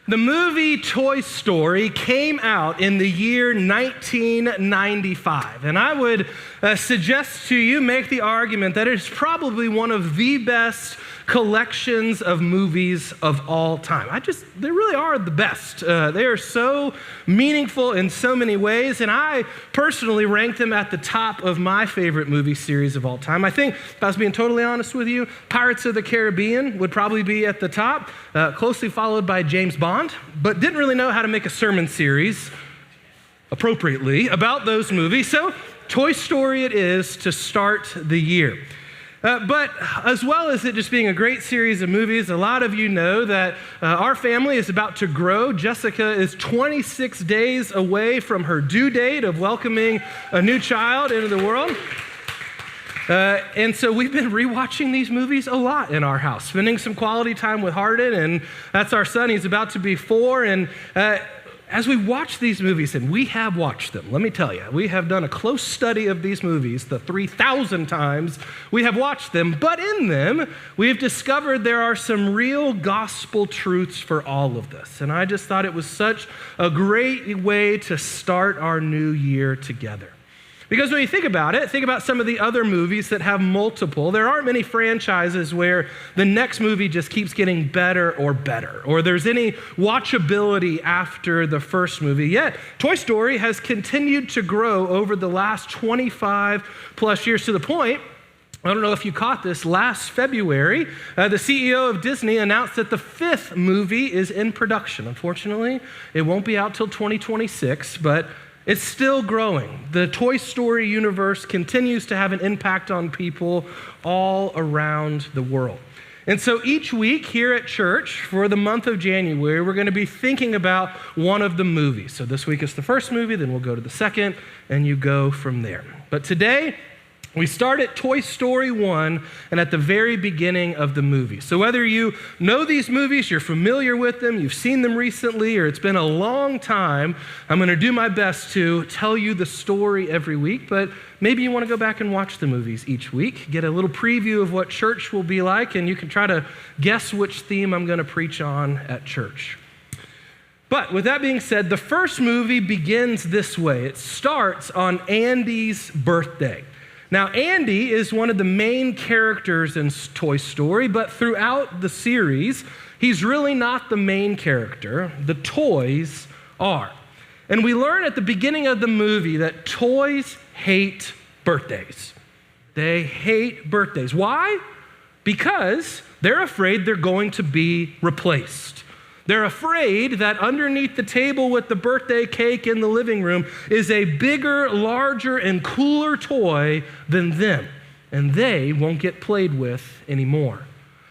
The movie Toy Story came out in the year 1995, and I would suggest to you, make the argument that it's probably one of the best collections of movies of all time. They really are the best. They are so meaningful in so many ways, and I personally rank them at the top of my favorite movie series of all time. I think, if I was being totally honest with you, Pirates of the Caribbean would probably be at the top, closely followed by James Bond, but didn't really know how to make a sermon series appropriately about those movies, so Toy Story it is to start the year. But as well as it just being a great series of movies, a lot of you know that our family is about to grow. Jessica is 26 days away from her due date of welcoming a new child into the world. And so we've been rewatching these movies a lot in our house, spending some quality time with Hardin, and that's our son. He's about to be 4, and as we watch these movies, and we have watched them, let me tell you, we have done a close study of these movies, the 3,000 times we have watched them, but in them, we have discovered there are some real gospel truths for all of this. And I just thought it was such a great way to start our new year together. Because when you think about it, think about some of the other movies that have multiple. There aren't many franchises where the next movie just keeps getting better, or there's any watchability after the first movie. Yet, Toy Story has continued to grow over the last 25 plus years to the point, I don't know if you caught this, last February, the CEO of Disney announced that the 5th movie is in production. Unfortunately, it won't be out till 2026, but it's still growing. The Toy Story universe continues to have an impact on people all around the world. And so each week here at church for the month of January, we're going to be thinking about one of the movies. So this week is the first movie, then we'll go to the second, and you go from there. But today, we start at Toy Story 1 and at the very beginning of the movie. So whether you know these movies, you're familiar with them, you've seen them recently, or it's been a long time, I'm going to do my best to tell you the story every week, but maybe you want to go back and watch the movies each week, get a little preview of what church will be like, and you can try to guess which theme I'm going to preach on at church. But with that being said, the first movie begins this way. It starts on Andy's birthday. Now, Andy is one of the main characters in Toy Story, but throughout the series, he's really not the main character. The toys are. And we learn at the beginning of the movie that toys hate birthdays. They hate birthdays. Why? Because they're afraid they're going to be replaced. They're afraid that underneath the table with the birthday cake in the living room is a bigger, larger, and cooler toy than them, and they won't get played with anymore.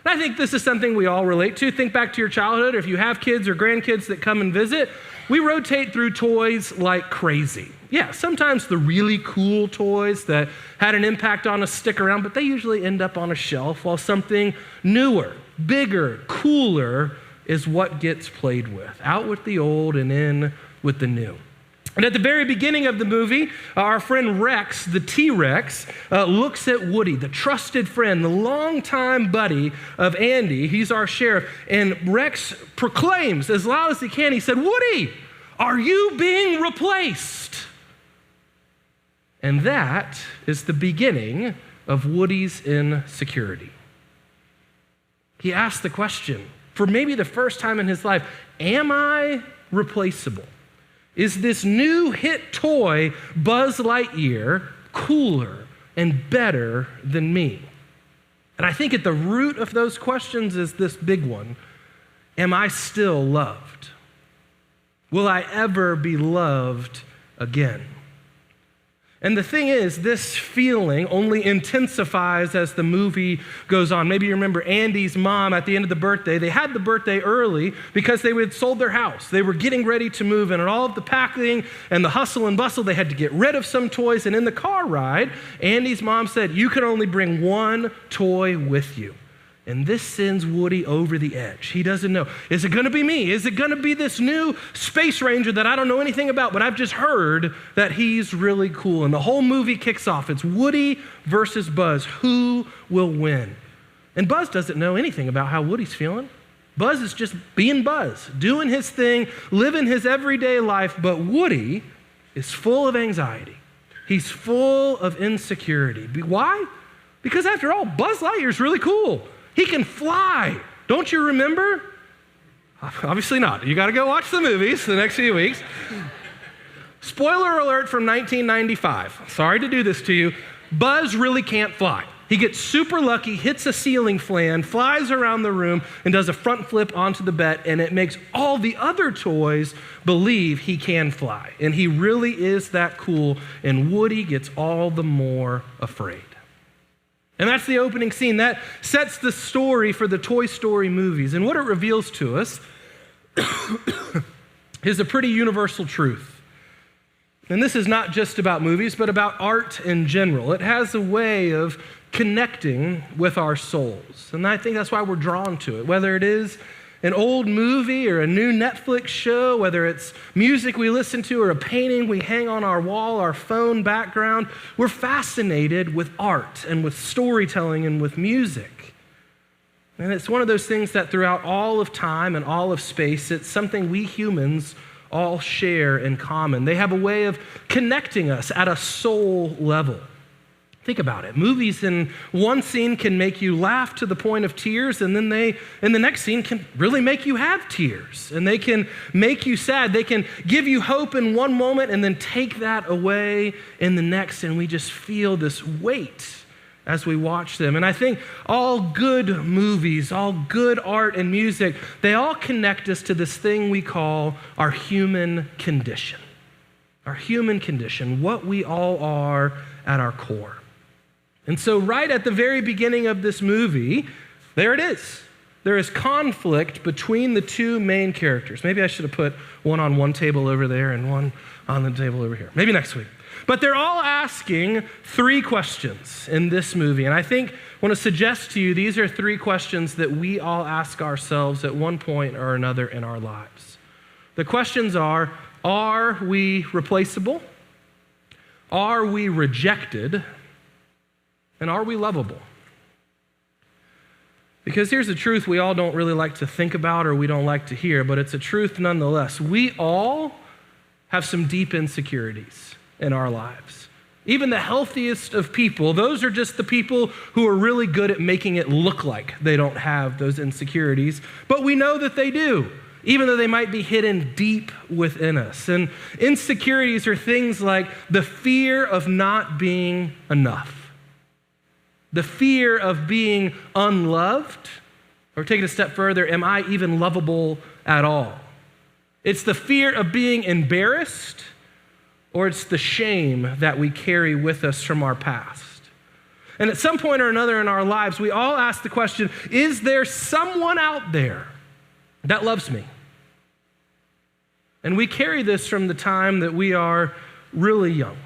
And I think this is something we all relate to. Think back to your childhood. If you have kids or grandkids that come and visit, we rotate through toys like crazy. Yeah, sometimes the really cool toys that had an impact on us stick around, but they usually end up on a shelf, while something newer, bigger, cooler is what gets played with. Out with the old and in with the new. And at the very beginning of the movie, our friend Rex, the T-Rex, looks at Woody, the trusted friend, the longtime buddy of Andy. He's our sheriff. And Rex proclaims as loud as he can, he said, "Woody, are you being replaced?" And that is the beginning of Woody's insecurity. He asked the question, for maybe the first time in his life, am I replaceable? Is this new hit toy, Buzz Lightyear, cooler and better than me? And I think at the root of those questions is this big one. Am I still loved? Will I ever be loved again? And the thing is, this feeling only intensifies as the movie goes on. Maybe you remember Andy's mom at the end of the birthday. They had the birthday early because they had sold their house. They were getting ready to move, and all of the packing and the hustle and bustle, they had to get rid of some toys. And in the car ride, Andy's mom said, "You can only bring one toy with you." And this sends Woody over the edge. He doesn't know. Is it going to be me? Is it going to be this new space ranger that I don't know anything about, but I've just heard that he's really cool? And the whole movie kicks off. It's Woody versus Buzz. Who will win? And Buzz doesn't know anything about how Woody's feeling. Buzz is just being Buzz, doing his thing, living his everyday life, but Woody is full of anxiety. He's full of insecurity. Why? Because after all, Buzz Lightyear's really cool. He can fly. Don't you remember? Obviously not. You got to go watch the movies the next few weeks. Spoiler alert from 1995. Sorry to do this to you. Buzz really can't fly. He gets super lucky, hits a ceiling fan, flies around the room, and does a front flip onto the bed, and it makes all the other toys believe he can fly. And he really is that cool, and Woody gets all the more afraid. And that's the opening scene. That sets the story for the Toy Story movies. And what it reveals to us is a pretty universal truth. And this is not just about movies, but about art in general. It has a way of connecting with our souls. And I think that's why we're drawn to it. Whether it is an old movie or a new Netflix show, whether it's music we listen to or a painting we hang on our wall, our phone background, we're fascinated with art and with storytelling and with music. And it's one of those things that throughout all of time and all of space, it's something we humans all share in common. They have a way of connecting us at a soul level. Think about it. Movies in one scene can make you laugh to the point of tears, and then they, in the next scene, can really make you have tears. And they can make you sad. They can give you hope in one moment and then take that away in the next, and we just feel this weight as we watch them. And I think all good movies, all good art and music, they all connect us to this thing we call our human condition. Our human condition, what we all are at our core. And so right at the very beginning of this movie, there it is. There is conflict between the two main characters. Maybe I should have put one on one table over there and one on the table over here. Maybe next week. But they're all asking three questions in this movie. And I think I want to suggest to you these are three questions that we all ask ourselves at one point or another in our lives. The questions are we replaceable? Are we rejected? And are we lovable? Because here's the truth we all don't really like to think about or we don't like to hear, but it's a truth nonetheless. We all have some deep insecurities in our lives. Even the healthiest of people, those are just the people who are really good at making it look like they don't have those insecurities, but we know that they do, even though they might be hidden deep within us. And insecurities are things like the fear of not being enough, the fear of being unloved, or take it a step further, am I even lovable at all? It's the fear of being embarrassed, or it's the shame that we carry with us from our past. And at some point or another in our lives, we all ask the question, is there someone out there that loves me? And we carry this from the time that we are really young,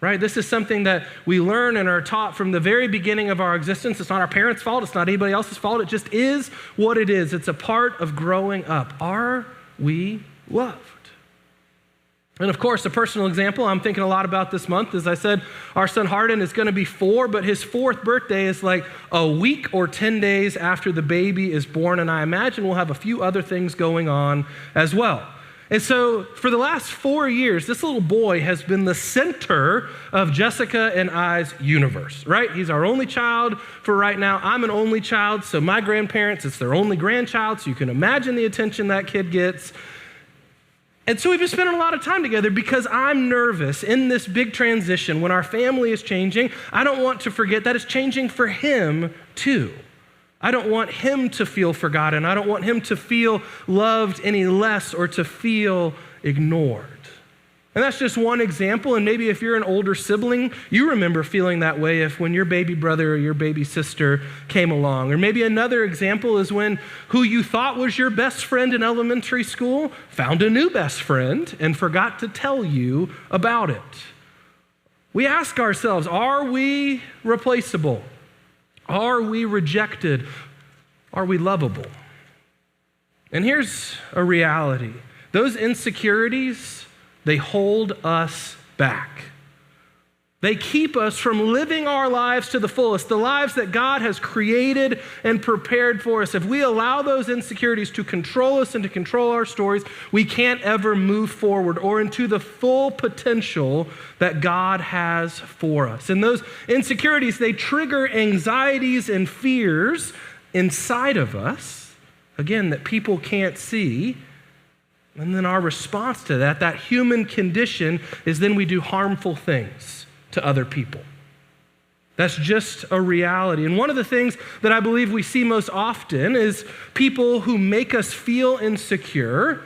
right? This is something that we learn and are taught from the very beginning of our existence. It's not our parents' fault. It's not anybody else's fault. It just is what it is. It's a part of growing up. Are we loved? And of course, a personal example I'm thinking a lot about this month, as I said, our son Hardin is going to be 4, but his 4th birthday is like a week or 10 days after the baby is born, and I imagine we'll have a few other things going on as well. And so for the last 4 years, this little boy has been the center of Jessica and I's universe, right? He's our only child for right now. I'm an only child, so my grandparents, it's their only grandchild, so you can imagine the attention that kid gets. And so we've been spending a lot of time together because I'm nervous in this big transition. When our family is changing, I don't want to forget that it's changing for him too. I don't want him to feel forgotten. I don't want him to feel loved any less or to feel ignored. And that's just one example. And maybe if you're an older sibling, you remember feeling that way if when your baby brother or your baby sister came along. Or maybe another example is when who you thought was your best friend in elementary school found a new best friend and forgot to tell you about it. We ask ourselves, are we replaceable? Are we rejected? Are we lovable? And here's a reality. Those insecurities, they hold us back. They keep us from living our lives to the fullest, the lives that God has created and prepared for us. If we allow those insecurities to control us and to control our stories, we can't ever move forward or into the full potential that God has for us. And those insecurities, they trigger anxieties and fears inside of us, again, that people can't see. And then our response to that human condition, is then we do harmful things to other people. That's just a reality. And one of the things that I believe we see most often is people who make us feel insecure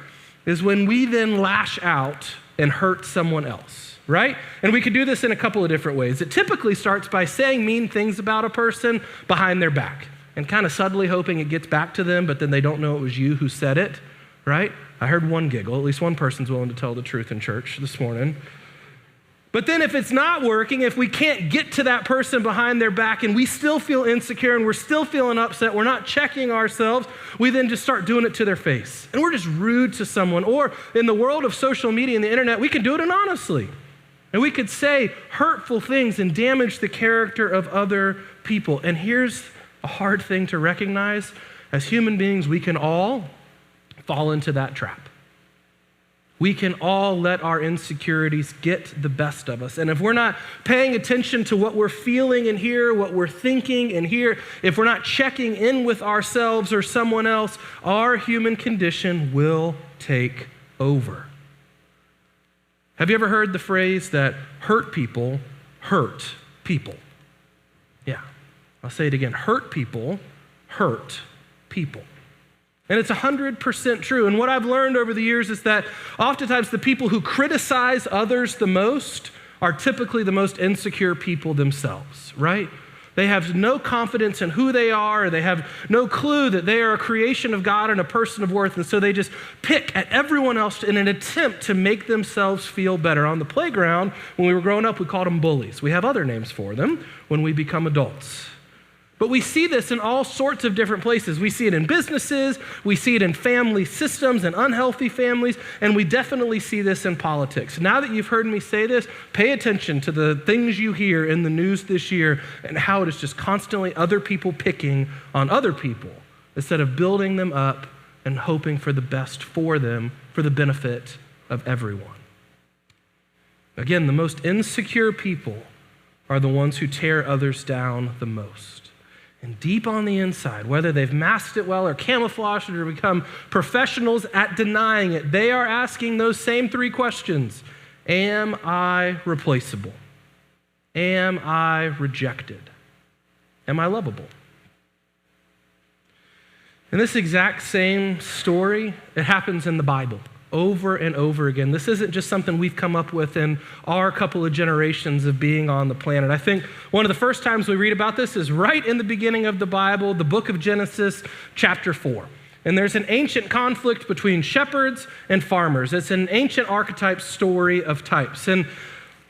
is when we then lash out and hurt someone else, right? And we could do this in a couple of different ways. It typically starts by saying mean things about a person behind their back and kind of subtly hoping it gets back to them, but then they don't know it was you who said it, right? I heard one giggle. At least one person's willing to tell the truth in church this morning. But then if it's not working, if we can't get to that person behind their back and we still feel insecure and we're still feeling upset, we're not checking ourselves, we then just start doing it to their face. And we're just rude to someone. Or in the world of social media and the internet, we can do it anonymously. And we could say hurtful things and damage the character of other people. And here's a hard thing to recognize. As human beings, we can all fall into that trap. We can all let our insecurities get the best of us. And if we're not paying attention to what we're feeling in here, what we're thinking in here, if we're not checking in with ourselves or someone else, our human condition will take over. Have you ever heard the phrase that hurt people hurt people? Yeah, I'll say it again. Hurt people hurt people. And it's 100% true. And what I've learned over the years is that oftentimes the people who criticize others the most are typically the most insecure people themselves, right? They have no confidence in who they are. They have no clue that they are a creation of God and a person of worth. And so they just pick at everyone else in an attempt to make themselves feel better. On the playground, when we were growing up, we called them bullies. We have other names for them when we become adults. But we see this in all sorts of different places. We see it in businesses, we see it in family systems and unhealthy families, and we definitely see this in politics. Now that you've heard me say this, pay attention to the things you hear in the news this year and how it is just constantly other people picking on other people instead of building them up and hoping for the best for them for the benefit of everyone. Again, the most insecure people are the ones who tear others down the most. And deep on the inside, whether they've masked it well or camouflaged it or become professionals at denying it, they are asking those same three questions. Am I replaceable? Am I rejected? Am I lovable? And this exact same story, it happens in the Bible over and over again. This isn't just something we've come up with in our couple of generations of being on the planet. I think one of the first times we read about this is right in the beginning of the Bible, the book of Genesis, chapter 4. And there's an ancient conflict between shepherds and farmers. It's an ancient archetype story of types. And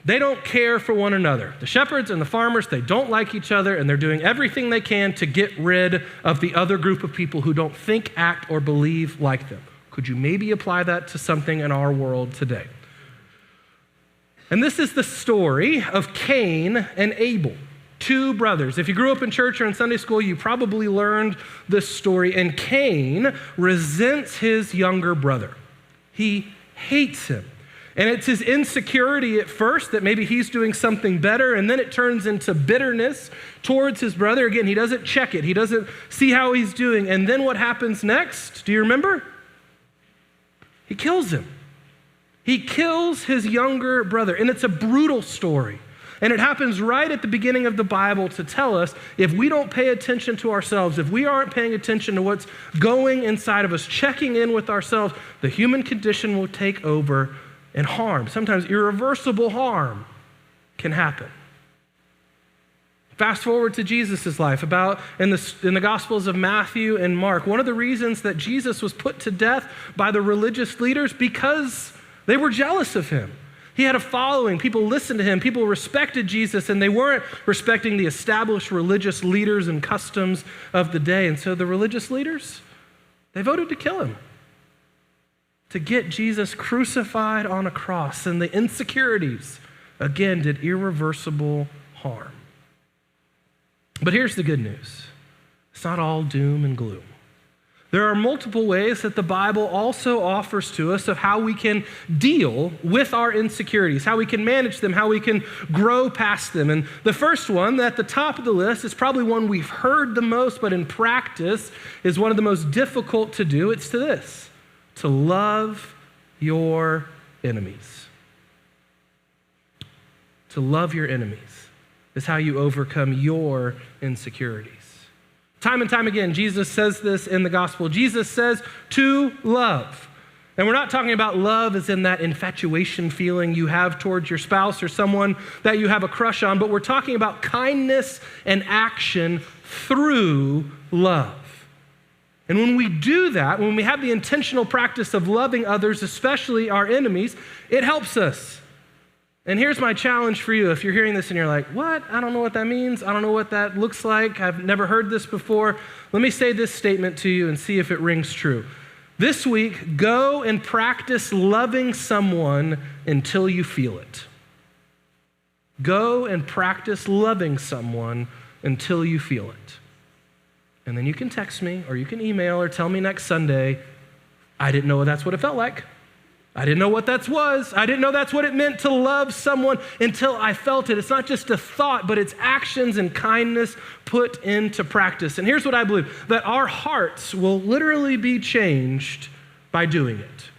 they don't care for one another. The shepherds and the farmers, they don't like each other, and they're doing everything they can to get rid of the other group of people who don't think, act, or believe like them. Could you maybe apply that to something in our world today? And this is the story of Cain and Abel, two brothers. If you grew up in church or in Sunday school, you probably learned this story. And Cain resents his younger brother. He hates him. And it's his insecurity at first that maybe he's doing something better, and then it turns into bitterness towards his brother. Again, he doesn't check it. He doesn't see how he's doing. And then what happens next? Do you remember? He kills him. He kills his younger brother, and it's a brutal story. And it happens right at the beginning of the Bible to tell us if we don't pay attention to ourselves, if we aren't paying attention to what's going inside of us, checking in with ourselves, the human condition will take over and harm, sometimes irreversible harm, can happen. Fast forward to Jesus' life, about in the Gospels of Matthew and Mark. One of the reasons that Jesus was put to death by the religious leaders because they were jealous of him. He had a following. People listened to him. People respected Jesus, and they weren't respecting the established religious leaders and customs of the day. And so the religious leaders, they voted to kill him, to get Jesus crucified on a cross. And the insecurities again, did irreversible harm. But here's the good news. It's not all doom and gloom. There are multiple ways that the Bible also offers to us of how we can deal with our insecurities, how we can manage them, how we can grow past them. And the first one at the top of the list is probably one we've heard the most, but in practice is one of the most difficult to do. It's to this, to love your enemies. To love your enemies is how you overcome your insecurities. Time and time again, Jesus says this in the gospel. Jesus says to love. And we're not talking about love as in that infatuation feeling you have towards your spouse or someone that you have a crush on, but we're talking about kindness and action through love. And when we do that, when we have the intentional practice of loving others, especially our enemies, it helps us. And here's my challenge for you. If you're hearing this and you're like, what? I don't know what that means. I don't know what that looks like. I've never heard this before. Let me say this statement to you and see if it rings true. This week, go and practice loving someone until you feel it. Go and practice loving someone until you feel it. And then you can text me or you can email or tell me next Sunday, I didn't know that's what it felt like. I didn't know what that was. I didn't know that's what it meant to love someone until I felt it. It's not just a thought, but it's actions and kindness put into practice. And here's what I believe, that our hearts will literally be changed by doing it.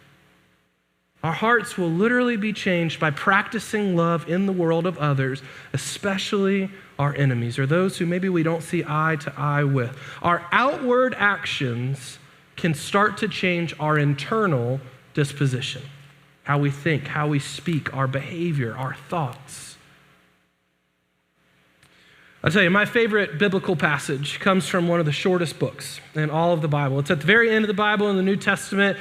Our hearts will literally be changed by practicing love in the world of others, especially our enemies or those who maybe we don't see eye to eye with. Our outward actions can start to change our internal disposition, how we think, how we speak, our behavior, our thoughts. I'll tell you, my favorite biblical passage comes from one of the shortest books in all of the Bible. It's at the very end of the Bible in the New Testament.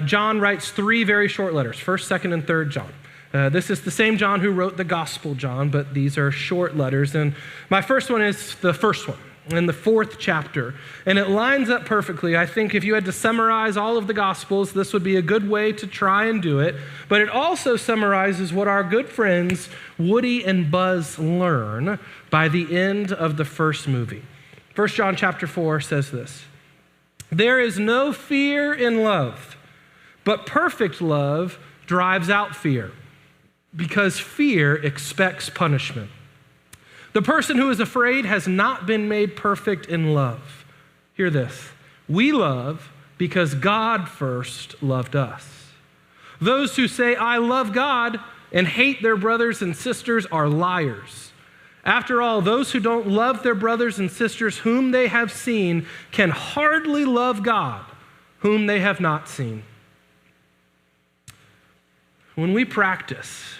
John writes 3 very short letters, 1st, 2nd, and 3rd John. This is the same John who wrote the Gospel John, but these are short letters. And my first one is the first one, in the 4th chapter. And it lines up perfectly. I think if you had to summarize all of the Gospels, this would be a good way to try and do it. But it also summarizes what our good friends Woody and Buzz learn by the end of the first movie. 1 John chapter 4 says this, "There is no fear in love, but perfect love drives out fear, because fear expects punishment. The person who is afraid has not been made perfect in love." Hear this. "We love because God first loved us. Those who say, 'I love God,' and hate their brothers and sisters are liars. After all, those who don't love their brothers and sisters whom they have seen can hardly love God, whom they have not seen." When we practice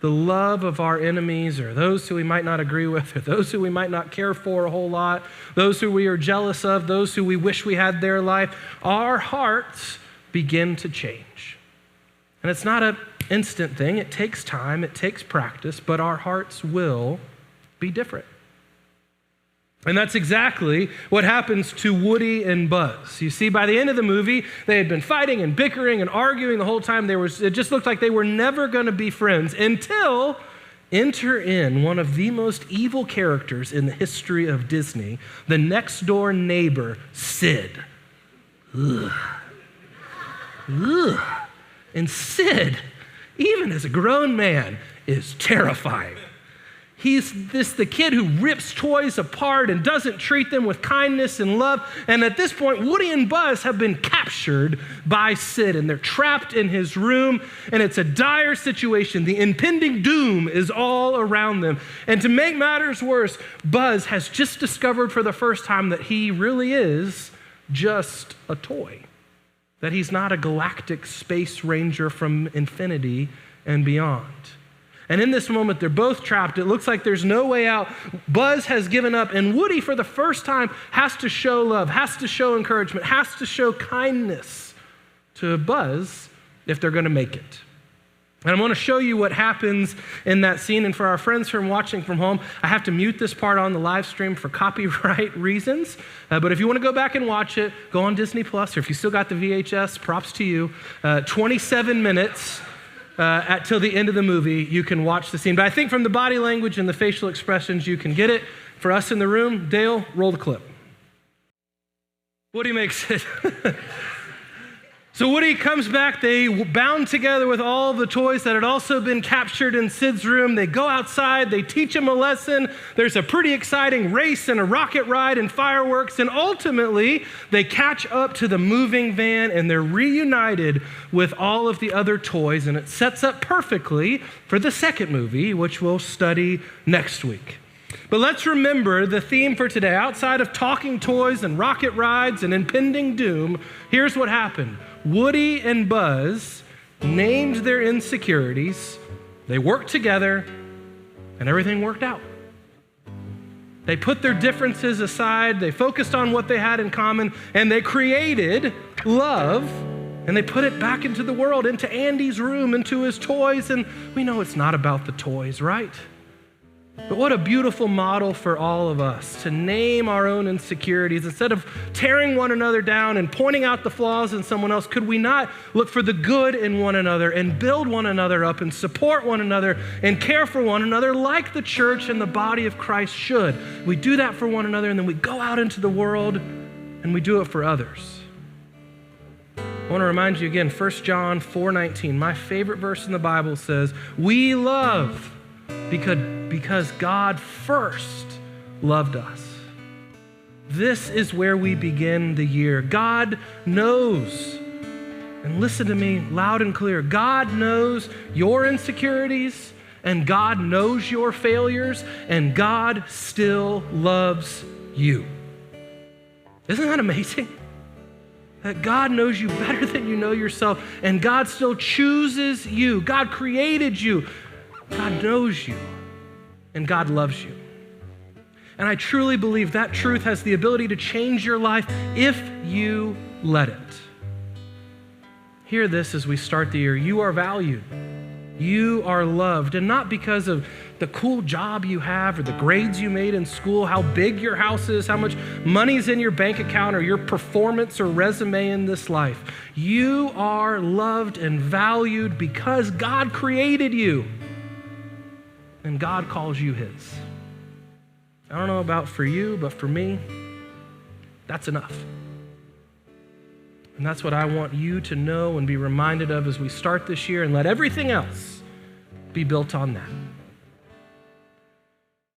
the love of our enemies or those who we might not agree with or those who we might not care for a whole lot, those who we are jealous of, those who we wish we had their life, our hearts begin to change. And it's not an instant thing. It takes time. It takes practice, but our hearts will be different. And that's exactly what happens to Woody and Buzz. You see, by the end of the movie, they had been fighting and bickering and arguing the whole time. It just looked like they were never going to be friends until enter in one of the most evil characters in the history of Disney, the next door neighbor, Sid. Ugh. Ugh. And Sid, even as a grown man, is terrifying. He's the kid who rips toys apart and doesn't treat them with kindness and love. And at this point, Woody and Buzz have been captured by Sid, and they're trapped in his room, and it's a dire situation. The impending doom is all around them. And to make matters worse, Buzz has just discovered for the first time that he really is just a toy, that he's not a galactic space ranger from infinity and beyond. And in this moment, they're both trapped. It looks like there's no way out. Buzz has given up, and Woody, for the first time, has to show love, has to show encouragement, has to show kindness to Buzz if they're going to make it. And I'm going to show you what happens in that scene. And for our friends from watching from home, I have to mute this part on the live stream for copyright reasons. But if you want to go back and watch it, go on Disney Plus, or if you still got the VHS, props to you. 27 minutes. till the end of the movie, you can watch the scene. But I think from the body language and the facial expressions, you can get it. For us in the room, Dale, roll the clip. Woody makes it. So Woody comes back, they bound together with all the toys that had also been captured in Sid's room. They go outside, they teach him a lesson. There's a pretty exciting race and a rocket ride and fireworks. And ultimately, they catch up to the moving van and they're reunited with all of the other toys. And it sets up perfectly for the second movie, which we'll study next week. But let's remember the theme for today. Outside of talking toys and rocket rides and impending doom, here's what happened. Woody and Buzz named their insecurities, they worked together, and everything worked out. They put their differences aside, they focused on what they had in common, and they created love, and they put it back into the world, into Andy's room, into his toys, and we know it's not about the toys, right? But what a beautiful model for all of us to name our own insecurities. Instead of tearing one another down and pointing out the flaws in someone else, could we not look for the good in one another and build one another up and support one another and care for one another like the church and the body of Christ should? We do that for one another and then we go out into the world and we do it for others. I want to remind you again, 1 John 4:19, my favorite verse in the Bible says, we love because God first loved us. This is where we begin the year. God knows, and listen to me loud and clear, God knows your insecurities, and God knows your failures, and God still loves you. Isn't that amazing? That God knows you better than you know yourself, and God still chooses you. God created you. God knows you, and God loves you. And I truly believe that truth has the ability to change your life if you let it. Hear this as we start the year. You are valued. You are loved, and not because of the cool job you have or the grades you made in school, how big your house is, how much money's in your bank account, or your performance or resume in this life. You are loved and valued because God created you. And God calls you his. I don't know about for you, but for me, that's enough. And that's what I want you to know and be reminded of as we start this year, and let everything else be built on that.